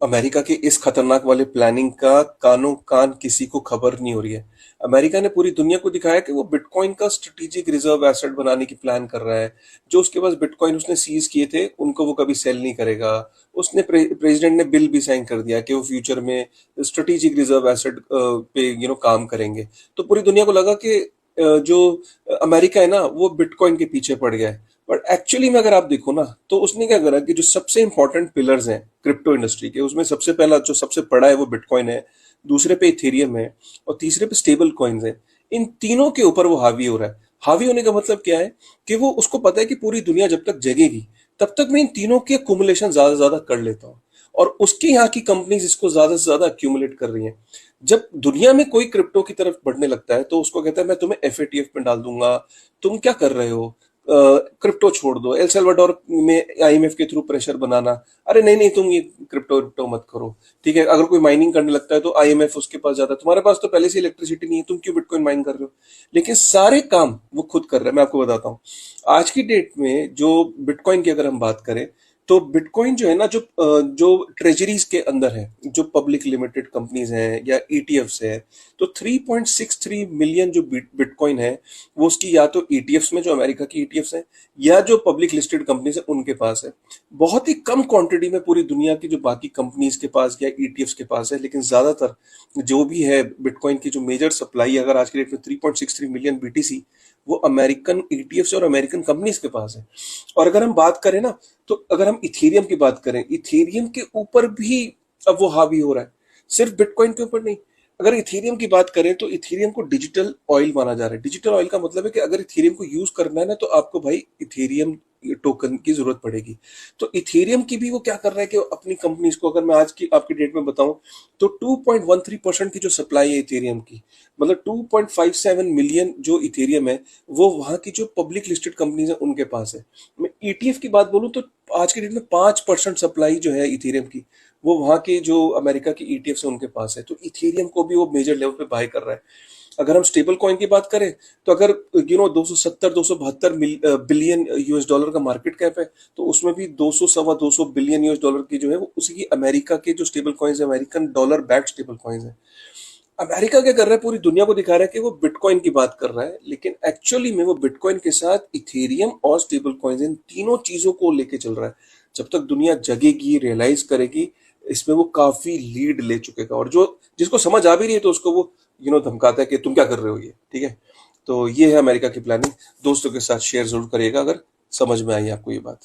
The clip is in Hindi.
अमेरिका के इस खतरनाक वाले प्लानिंग का कानो कान किसी को खबर नहीं हो रही है। अमेरिका ने पूरी दुनिया को दिखाया कि वो बिटकॉइन का स्ट्रेटेजिक रिजर्व एसेट बनाने की प्लान कर रहा है। जो उसके पास बिटकॉइन उसने सीज किए थे उनको वो कभी सेल नहीं करेगा। उसने प्रेसिडेंट ने बिल भी साइन कर दिया कि वो फ्यूचर में स्ट्रेटेजिक रिजर्व एसेट पे काम करेंगे। तो पूरी दुनिया को लगा कि जो अमेरिका है ना वो बिटकॉइन के पीछे पड़ गया है। बट एक्चुअली में अगर आप देखो ना तो उसने क्या करा कि जो सबसे इंपॉर्टेंट पिलर्स हैं क्रिप्टो इंडस्ट्री के, उसमें सबसे पहला जो सबसे बड़ा है वो बिटकॉइन है, दूसरे पे इथेरियम है और तीसरे पे स्टेबल कॉइन्स है। इन तीनों के ऊपर वो हावी हो रहा है। हावी होने का मतलब क्या है कि वो उसको पता है कि पूरी दुनिया जब तक जगेगी तब तक मैं इन तीनों के अक्यूमुलेशन ज्यादा से ज्यादा कर लेता हूँ। और उसके यहाँ की कंपनीज इसको ज्यादा से ज्यादा अक्यूमुलेट कर रही हैं। जब दुनिया में कोई क्रिप्टो की तरफ बढ़ने लगता है तो उसको कहता है मैं तुम्हें एफएटीएफ में डाल दूंगा। तुम क्या कर रहे हो? क्रिप्टो छोड़ दो। एल सल्वाडोर में आईएमएफ के थ्रू प्रेशर बनाना, अरे नहीं नहीं तुम ये क्रिप्टो क्रिप्टो मत करो। ठीक है, अगर कोई माइनिंग करने लगता है तो आईएमएफ उसके पास जाता है, तुम्हारे पास तो पहले से इलेक्ट्रिसिटी नहीं है, तुम क्यों बिटकॉइन माइन कर रहे हो? लेकिन सारे काम वो खुद कर रहे हैं। मैं आपको बताता हूँ, आज की डेट में जो बिटकॉइन की अगर हम बात करें तो बिटकॉइन जो है ना, जो ट्रेजरीज के अंदर है, जो पब्लिक लिमिटेड कंपनीज हैं या ईटीएफ्स है, तो 3.63 मिलियन जो बिटकॉइन है वो उसकी या तो ईटीएफ्स में, जो अमेरिका की ईटीएफ्स हैं, या जो पब्लिक लिस्टेड कंपनीज है उनके पास है। बहुत ही कम क्वांटिटी में पूरी दुनिया की जो बाकी कंपनीज के पास या ईटीएफ्स के पास है, लेकिन ज्यादातर जो भी है बिटकॉइन की जो मेजर सप्लाई अगर आज की डेट में 3.63 मिलियन बीटीसी, वो अमेरिकन ईटीएफ्स और अमेरिकन कंपनीज के पास है। और अगर हम बात करें ना, तो अगर हम इथेरियम की बात करें, इथेरियम के ऊपर भी अब वो हावी हो रहा है, सिर्फ बिटकॉइन के ऊपर नहीं। अगर इथेरियम की बात करें तो इथेरियम को डिजिटल ऑयल माना जा रहा है। डिजिटल ऑयल का मतलब है कि अगर इथेरियम को यूज करना है ना तो आपको भाई इथेरियम टोकन की जरूरत पड़ेगी। तो इथेरियम की भी वो क्या कर रहा है कि अपनी कंपनीज को, अगर मैं आज की आपकी डेट में बताऊं, तो 2.13% की जो सप्लाई है इथेरियम की, मतलब 2.57 मिलियन जो इथेरियम है, वो वहां की जो पब्लिक लिस्टेड कंपनीज है उनके पास है। मैं ईटीएफ की बात बोलूं तो आज की डेट में 5% सप्लाई जो है इथेरियम की, वो वहां के जो अमेरिका की ईटीएफ है उनके पास है। तो इथेरियम को भी वो मेजर लेवल पे बाय कर रहा है। अगर हम स्टेबल कॉइन की बात करें तो अगर 270 272 बिलियन यूएस डॉलर का मार्केट कैप है, तो उसमें भी 200 सवा 200 बिलियन यूएस डॉलर की जो है वो उसी की अमेरिका के जो स्टेबल कॉइन्स है, American dollar backed stable coins है। अमेरिका क्या कर रहा है, पूरी दुनिया को दिखा रहा है कि वो बिटकॉइन की बात कर रहा है, लेकिन एक्चुअली में वो बिटकॉइन के साथ इथेरियम और स्टेबल कॉइन्स, इन तीनों चीजों को लेके चल रहा है। जब तक दुनिया जगेगी, रियलाइज करेगी, इसमें वो काफी लीड ले चुकेगा। और जो जिसको समझ आ भी रही है तो उसको वो धमकाता है कि तुम क्या कर रहे हो ये। ठीक है, तो ये है अमेरिका की प्लानिंग। दोस्तों के साथ शेयर जरूर करिएगा अगर समझ में आई आपको ये बात।